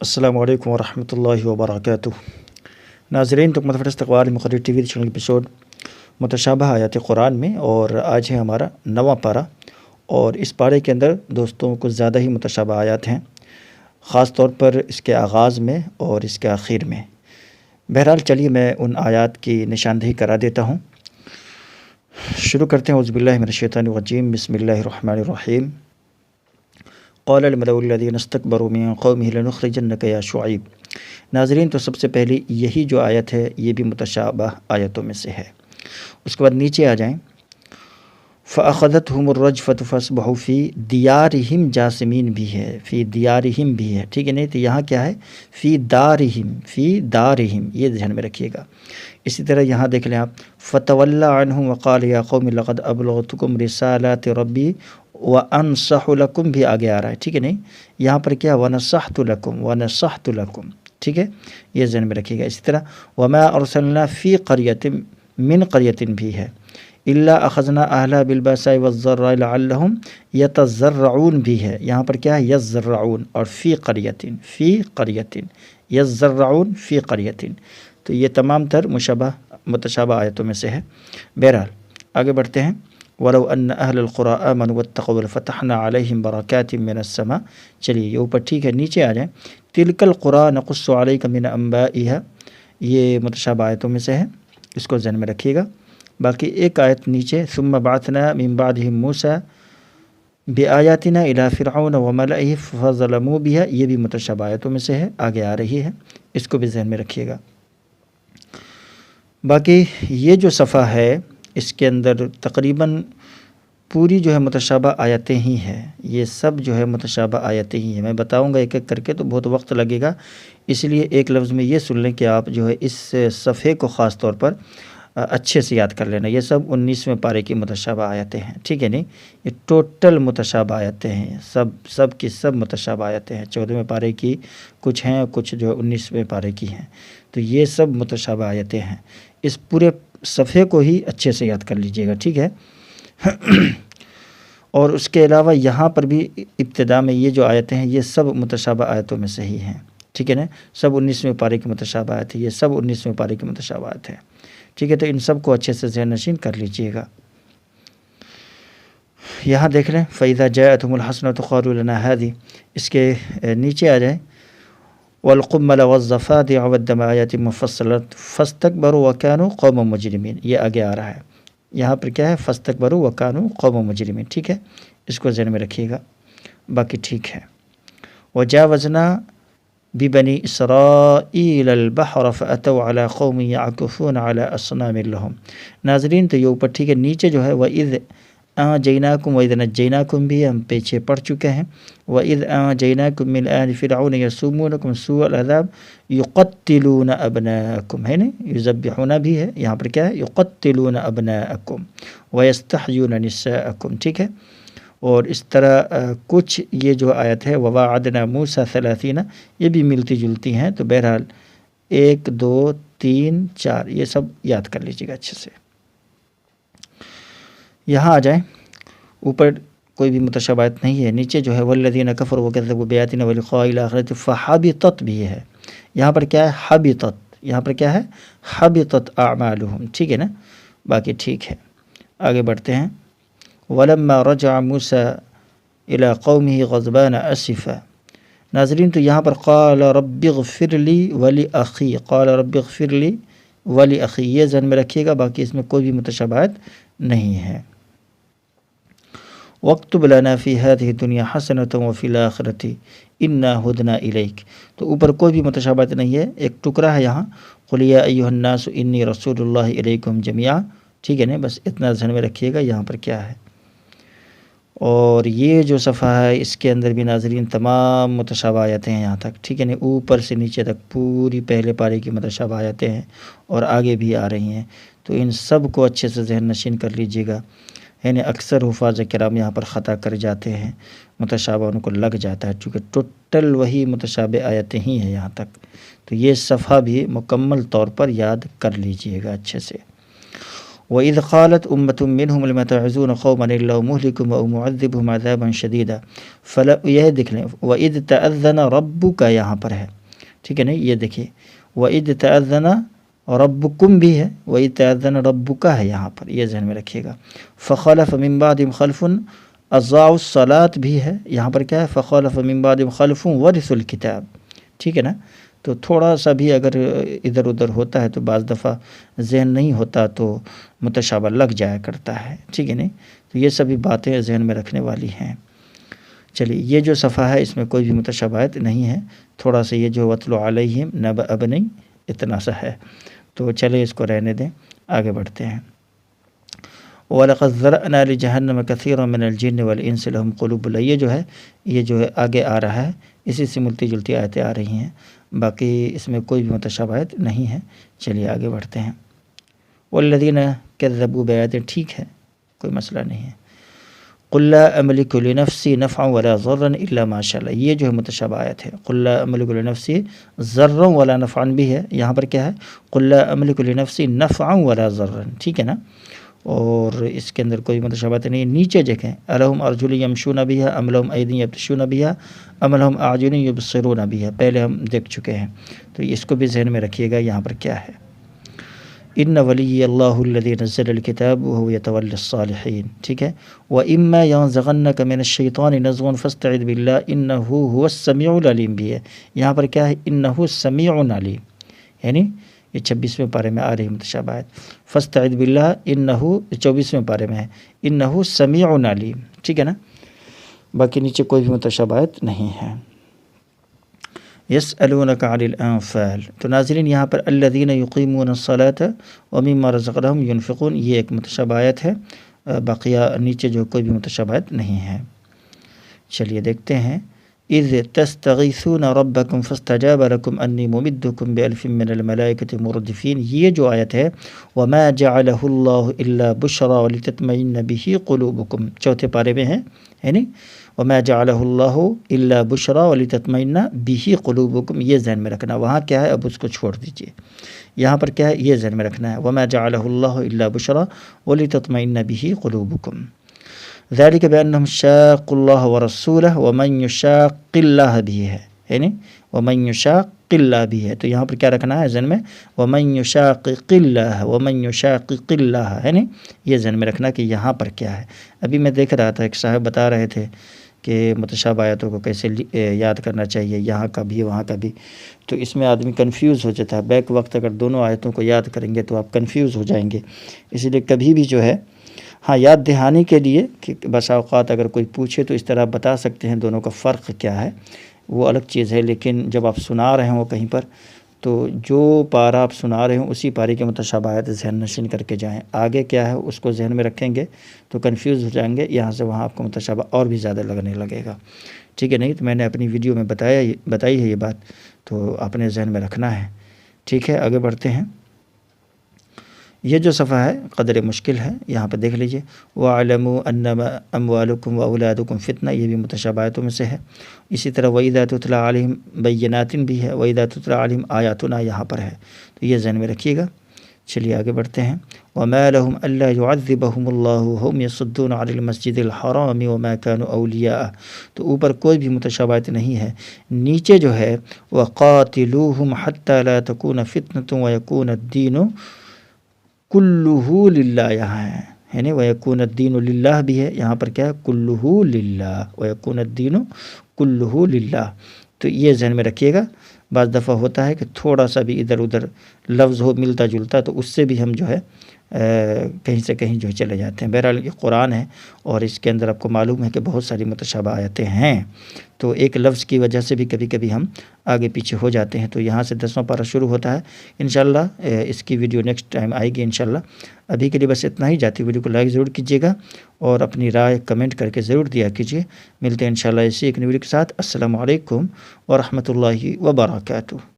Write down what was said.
السلام علیکم ورحمۃ اللہ وبرکاتہ۔ ناظرین، تو متفر استقبال مقرر ٹی وی چینل ایپیسوڈ متشابہ آیات قرآن میں، اور آج ہے ہمارا 9واں پارہ، اور اس پارے کے اندر دوستوں کچھ زیادہ ہی متشابہ آیات ہیں، خاص طور پر اس کے آغاز میں اور اس کے آخر میں۔ بہرحال چلیے میں ان آیات کی نشاندہی کرا دیتا ہوں۔ شروع کرتے ہیں۔ اعوذ باللہ من الشیطان الرجیم، بسم اللہ الرحمن الرحیم۔ قال الملأ الذین استکبروا من قومہ لنخرجنک یا شعیب۔ ناظرین، تو سب سے پہلی یہی جو آیت ہے یہ بھی متشابہ آیتوں میں سے ہے۔ اس کے بعد نیچے آ جائیں، فَأَخَذَتْهُمُ الرَّجْفَةُ فَأَصْبَحُوا فِي دِيَارِهِمْ جَاثِمِينَ بھی ہے، فی دیارہم بھی ہے، ٹھیک ہے نہیں؟ تو یہاں کیا ہے؟ فی دارہم، یہ ذہن میں رکھیے گا۔ اسی طرح یہاں دیکھ لیں آپ، فَتَوَلَّى عَنْهُمْ وَقَالَ يَا قَوْمِ لَقَدْ أَبْلَغْتُكُمْ رِسَالَاتِ رَبِّي وَأَنصَحُ لَكُمْ بھی آگے آ رہا ہے، ٹھیک ہے نہیں؟ یہاں پر کیا؟ وَنَصَحْتُ لَكُمْ، ٹھیک ہے، یہ ذہن میں رکھیے گا۔ اسی طرح وَمَا أَرْسَلْنَا فِي قَرْيَةٍ مِّن قَرْيَةٍ بھی ہے، إِلَّا أَخَذْنَا أَهْلَهَا بِالْبَأْسَاءِ وَالضَّرَّاءِ لَعَلَّهُمْ يَتَضَرَّعُونَ بھی ہے، یہاں پر کیا ہے؟ يَضَّرَّعُونَ، اور فی قَرْيَةٍ يَضَّرَّعُونَ فی قَرْيَةٍ، تو یہ تمام تر متشابہ آیتوں میں سے ہے۔ بہرحال آگے بڑھتے ہیں۔ وَلَوْ أَنَّ أَهْلَ الْقُرَىٰ آمَنُوا وَاتَّقَوْا لَفَتَحْنَا عَلَيْهِمْ بَرَكَاتٍ مِّنَ السَّمَاءِ۔ چلیے یہ اوپر ٹھیک ہے، نیچے آ جائیں، تِلْكَ الْقُرَىٰ نَقُصُّ عَلَيْكَ مِنْ أَنبَائِهَا، یہ متشابہ آیتوں میں سے ہے، اس کو ذہن میں رکھیے گا۔ باقی ایک آیت نیچے، ثُمَّ بَعَثْنَا مِن بَعْدِهِم مُوسَىٰ بِآيَاتِنَا إِلَىٰ فِرْعَوْنَ وَمَلَئِهِ فَظَلَمُوا بِهَا، یہ بھی متشابہ آیتوں میں سے ہے، آگے آ رہی ہے، اس کو بھی ذہن میں رکھیے گا۔ باقی یہ جو صفحہ ہے اس کے اندر تقریباً پوری جو ہے متشابہ آیتیں ہی ہیں، یہ سب جو ہے متشابہ آیتیں ہی ہیں۔ میں بتاؤں گا ایک ایک کر کے تو بہت وقت لگے گا، اس لیے ایک لفظ میں یہ سن لیں کہ آپ جو ہے اس صفحے کو خاص طور پر اچھے سے یاد کر لینا۔ یہ سب 19ویں پارے کی متشابہ آیتیں ہیں، ٹھیک ہے نہیں؟ یہ ٹوٹل متشابہ آیتیں ہیں، سب کی سب متشابہ آیتیں ہیں۔ 14ویں پارے کی کچھ ہیں، کچھ جو ہے 19ویں پارے کی ہیں، تو یہ سب متشابہ آیتیں ہیں۔ اس پورے صفحے کو ہی اچھے سے یاد کر لیجئے گا، ٹھیک ہے؟ اور اس کے علاوہ یہاں پر بھی ابتدا میں یہ جو آیتیں ہیں یہ سب متشابہ آیتوں میں سے ہی ہیں، ٹھیک ہے نا؟ سب 19ویں پارے کی متشابہ آیت ہے، یہ سب 19ویں پارے کی متشابہ آیت ہے، ٹھیک ہے؟ تو ان سب کو اچھے سے ذہن نشین کر لیجئے گا۔ یہاں دیکھ لیں، فَإِذَا جَاءَتْهُمُ الْحَسَنَةُ قَالُوا لَنَا هَٰذِهِ، اس کے نیچے آ جائیں، وَالْقُمَّلَ وَالضَّفَادِعَ وَالدَّمَ آیَاتٍ مُفَصَّلَاتٍ فَاسْتَكْبَرُوا وَكَانُوا قَوْمًا مُجْرِمِينَ، یہ آگے آ رہا ہے۔ یہاں پر کیا ہے؟ فَاسْتَكْبَرُوا وَكَانُوا قَوْمًا مُجْرِمِينَ، ٹھیک ہے؟ اس کو ذہن میں رکھیے گا، باقی ٹھیک ہے۔ وَجَاوَزْنَا بِبَنِي إِسْرَائِيلَ الْبَحْرَ فَأَتَوْا عَلَىٰ قَوْمٍ يَعْكُفُونَ عَلَىٰ أَصْنَامٍ لَهُمْ۔ ناظرین، تو یہ اوپر ٹھیک ہے، نیچے جو ہے وَإِذْ أَنجَيْنَاكُمْ وَإِذْ نَجَّيْنَاكُمْ بھی ہم پیچھے پڑھ چکے ہیں۔ وَإِذْ أَنجَيْنَاكُمْ مِنْ آلِ فِرْعَوْنَ يَسُومُونَكُمْ سُوءَ الْعَذَابِ يُقَتِّلُونَ أَبْنَاءَكُمْ، ہے نا؟ يُذَبِّحُونَ بھی ہے، یہاں پر کیا ہے؟ يُقَتِّلُونَ أَبْنَاءَكُمْ وَيَسْتَحْيُونَ نِسَاءَكُمْ، ٹھیک ہے؟ اور اس طرح کچھ یہ جو آیت ہے وَوَاعَدْنَا مُوسَىٰ 30، یہ بھی ملتی جلتی ہیں، تو بہرحال 1 2 3 4 یہ سب یاد کر لیجیے گا اچھے سے۔ یہاں آ جائیں، اوپر کوئی بھی متشابہ آیت نہیں ہے، نیچے جو ہے وَالَّذِينَ كَفَرُوا وَكَذَّبُوا بِآيَاتِنَا وَلِقَاءِ الْآخِرَةِ فَحَبِطَتْ بھی ہے، یہاں پر کیا ہے؟ حَبِطَتْ، یہاں پر کیا ہے؟ حَبِطَتْ أَعْمَالُهُمْ، ٹھیک ہے نا؟ باقی ٹھیک ہے، آگے بڑھتے ہیں۔ وَلَمَّا رَجَعَ مُوسَىٰ إِلَىٰ قَوْمِهِ غَضْبَانَ أَسِفًا، ناظرین تو یہاں پر قَالَ رَبِّ اغْفِرْ لِي وَلِأَخِي، قَالَ رَبِّ اغْفِرْ لِي وَلِأَخِي، یہ ذہن میں رکھیے گا، باقی اس میں کوئی بھی متشابہ آیت نہیں ہے۔ وَاكْتُبْ لَنَا فِي هَٰذِهِ الدُّنْيَا حَسَنَةً وَفِي الْآخِرَةِ إِنَّا هُدْنَا إِلَيْكَ، تو اوپر کوئی بھی متشابہ آیت نہیں ہے، ایک ٹکڑا ہے یہاں، قُلْ يَا أَيُّهَا النَّاسُ إِنِّي رَسُولُ اللَّهِ إِلَيْكُمْ جَمِيعًا، ٹھیک ہے نا؟ بس اتنا ذہن میں رکھیے گا یہاں پر کیا ہے۔ اور یہ جو صفحہ ہے اس کے اندر بھی ناظرین تمام متشابہ آیتیں ہیں یہاں تک، ٹھیک ہے نا؟ اوپر سے نیچے تک پوری پہلے پارے کی متشابہ آیتیں ہیں، اور آگے بھی آ رہی ہیں، تو ان سب کو اچھے سے ذہن نشین کر لیجیے گا۔ یعنی اکثر حفاظ کرام یہاں پر خطا کر جاتے ہیں، متشابہ ان کو لگ جاتا ہے، چونکہ ٹوٹل وہی متشابہ آیتیں ہی ہیں یہاں تک، تو یہ صفحہ بھی مکمل طور پر یاد کر لیجیے گا اچھے سے۔ وَإِذْ قَالَتْ أُمَّةٌ مِّنْهُمْ لِمَ تَعِظُونَ قَوْمًا اللَّهُ مُهْلِكُهُمْ أَوْ مُعَذِّبُهُمْ عَذَابًا شَدِيدًا یہ دیکھ لیں وَإِذْ تَأَذَّنَ رَبُّكَ یہاں پر ہے، ٹھیک ہے نا، یہ دیکھیے وَإِذْ تَأَذَّنَ رَبُّكُمْ بھی ہے، وَإِذْ تَأَذَّنَ رَبُّكَ ہے یہاں پر، یہ ذہن میں رکھیے گا۔ فَخَلَفَ مِن بَعْدِهِمْ خَلْفٌ أَضَاعُوا الصَّلَاةَ بھی ہے، یہاں پر کیا ہے فَخَلَفَ مِن بَعْدِهِمْ خَلْفٌ وَرِثُوا الْكِتَابَ، ٹھیک ہے نا۔ تو تھوڑا سا بھی اگر ادھر ادھر ہوتا ہے تو بعض دفعہ ذہن نہیں ہوتا تو متشابہ لگ جایا کرتا ہے، ٹھیک ہے نہیں، تو یہ سبھی باتیں ذہن میں رکھنے والی ہیں۔ چلیے یہ جو صفحہ ہے اس میں کوئی بھی متشابہات نہیں ہے، تھوڑا سا یہ جو وَاتْلُ عَلَيْهِمْ نَبَأَ ابْنَيْ اتنا سا ہے، تو چلے اس کو رہنے دیں، آگے بڑھتے ہیں۔ وَلَقَدْ ذَرَأْنَا لِجَهَنَّمَ كَثِيرًا مِنَ الْجِنِّ وَالْإِنسِ لَهُمْ قُلُوبٌ لَا، یہ جو ہے آگے آ رہا ہے، اسی سے ملتی جلتی آیتیں آ رہی ہیں، باقی اس میں کوئی بھی متشابہات نہیں ہے۔ چلیے آگے بڑھتے ہیں۔ وَالَّذِينَ كَذَّبُوا بِآيَاتِنَا، ٹھیک ہے کوئی مسئلہ نہیں ہے۔ قُلْ لَا أَمْلِكُ لِنَفْسِي نَفْعًا وَلَا ضَرًّا إِلَّا مَا شَاءَ اللَّهُ، یہ جو ہے متشابہ آیت ہے۔ قُلْ لَا أَمْلِكُ لِنَفْسِي ضَرًّا وَلَا نَفْعًا بھی ہے، یہاں پر کیا ہے قُلْ لَا أَمْلِكُ لِنَفْسِي نَفْعًا وَلَا ضَرًّا، ٹھیک ہے نا، اور اس کے اندر کوئی متشابہات نہیں ہے۔ نیچے دیکھیں أَلَهُمْ أَرْجُلٌ يَمْشُونَ بِهَا أَمْ لَهُمْ أَيْدٍ يَبْطِشُونَ بِهَا أَمْ لَهُمْ أَعْيُنٌ يُبْصِرُونَ بِهَا، پہلے ہم دیکھ چکے ہیں، تو اس کو بھی ذہن میں رکھیے گا یہاں پر کیا ہے۔ إِنَّ وَلِيِّيَ اللَّهُ الَّذِي نَزَّلَ الْكِتَابَ وَهُوَ يَتَوَلَّى الصَّالِحِينَ، ٹھیک ہے۔ وَإِمَّا يَنزَغَنَّكَ مِنَ الشَّيْطَانِ نَزْغٌ فَاسْتَعِذْ بِاللَّهِ إِنَّهُ هُوَ السَّمِيعُ الْعَلِيمُ بھی ہے، یہاں پر کیا ہے إِنَّهُ السَّمِيعُ الْعَلِيمُ، یعنی یہ 26ویں پارے میں آ رہی متشابہات۔ فَاسْتَعِذْ بِاللَّهِ إِنَّهُ 24ویں پارے میں ہے إِنَّهُ السَّمِيعُ الْعَلِيمُ، ٹھیک ہے نا، باقی نیچے کوئی بھی متشابہات نہیں ہے۔ يسألونك عن الأنفال، تو ناظرین یہاں پر الذين يقيمون الصلاة ومما رزقناهم ينفقون، یہ ایک متشابہ آیت ہے، باقیہ نیچے جو کوئی بھی متشابہات نہیں ہے۔ چلیے دیکھتے ہیں۔ اذ تستغیثون ربکم فاستجاب لکم انی ممدکم بألف من الملائکة مردفین، یہ جو آیت ہے وما جعلہ اللہ الا بشرا ولتطمئن به قلوبکم، چوتھے پارے میں ہے، یعنی وما جعلہ اللہ الا بشرا ولتطمئن به قلوبکم، یہ ذہن میں رکھنا، وہاں کیا ہے اب اس کو چھوڑ دیجئے، یہاں پر کیا ہے یہ ذہن میں رکھنا ہے وما جعلہ اللہ الا بشرا ولتطمئن به قلوبکم۔ ذلك بأنهم شاقوا الله ورسوله ومن يشاق الله بھی ہے، یعنی ومن يشاق الله بھی ہے، تو یہاں پر کیا رکھنا ہے ذہن میں ومن يشاقق الله ومن يشاقق الله، یعنی یہ ذہن میں رکھنا کہ یہاں پر کیا ہے۔ ابھی میں دیکھ رہا تھا ایک صاحب بتا رہے تھے کہ متشابہ آیاتوں کو کیسے یاد کرنا چاہیے، یہاں کا بھی وہاں کا بھی، تو اس میں آدمی کنفیوز ہو جاتا ہے، بیک وقت اگر دونوں آیتوں کو یاد کریں گے تو آپ کنفیوز ہو جائیں گے، اس لیے کبھی بھی جو ہے ہاں یاد دہانی کے لیے کہ بسا اوقات اگر کوئی پوچھے تو اس طرح بتا سکتے ہیں دونوں کا فرق کیا ہے، وہ الگ چیز ہے، لیکن جب آپ سنا رہے ہوں کہیں پر تو جو پارہ آپ سنا رہے ہوں اسی پارے کے متشابہات ذہن نشین کر کے جائیں، آگے کیا ہے اس کو ذہن میں رکھیں گے تو کنفیوز ہو جائیں گے، یہاں سے وہاں آپ کو متشابہ اور بھی زیادہ لگنے لگے گا، ٹھیک ہے نہیں، تو میں نے اپنی ویڈیو میں بتائی ہے یہ بات، تو اپنے ذہن میں رکھنا ہے، ٹھیک ہے۔ آگے بڑھتے ہیں۔ یہ جو صفحہ ہے قدر مشکل ہے، یہاں پہ دیکھ لیجئے وَاعْلَمُوا أَنَّمَا أَمْوَالُكُمْ وَأَوْلَادُكُمْ فِتْنَہ، یہ بھی متشابہاتوں میں سے ہے۔ اسی طرح وَإِذَا تُتْلَىٰ عَلَيْهِمْ بَيِّنَاتٍ بھی ہے، وَإِذَا تُتْلَىٰ عَلَيْهِمْ آيَاتُنَا یہاں پر ہے، تو یہ ذہن میں رکھیے گا۔ چلیے آگے بڑھتے ہیں۔ وَمَا لَهُمْ أَلَّا يُعَذِّبَهُمُ اللَّهُ وَهُمْ يَصُدُّونَ عَنِ الْمَسْجِدِ الْحَرَامِ وَمَا كَانُوا أَوْلِيَاءَهُ، تو اوپر کوئی بھی متشابہات نہیں ہے، نیچے جو ہے وَقَاتِلُوهُمْ حَتَّى لَا تَكُونَ فِتْنَةٌ وَيَكُونَ الدِّينُ کلہ للہ، یہاں ہے، یعنی وَيَكُونَ الدِّينُ للہ بھی ہے، یہاں پر کیا ہے کلہ للہ، وَيَكُونَ الدِّينُ کلہ للہ، تو یہ ذہن میں رکھیے گا۔ بعض دفعہ ہوتا ہے کہ تھوڑا سا بھی ادھر ادھر لفظ ہو ملتا جلتا تو اس سے بھی ہم جو ہے کہیں سے کہیں جو چلے جاتے ہیں۔ بہرحال یہ قرآن ہے اور اس کے اندر آپ کو معلوم ہے کہ بہت ساری متشابہ آیتیں ہیں، تو ایک لفظ کی وجہ سے بھی کبھی کبھی ہم آگے پیچھے ہو جاتے ہیں، تو یہاں سے 10واں پارہ شروع ہوتا ہے انشاءاللہ۔ اس کی ویڈیو نیکسٹ ٹائم آئے گی انشاءاللہ۔ ابھی کے لیے بس اتنا ہی، جاتی ویڈیو کو لائک ضرور کیجیے گا اور اپنی رائے کمنٹ کر کے ضرور دیا کیجیے۔ ملتے ہیں انشاءاللہ اسی ایک نئی ویڈیو کے ساتھ۔ السلام علیکم ورحمۃ اللہ وبرکاتہ۔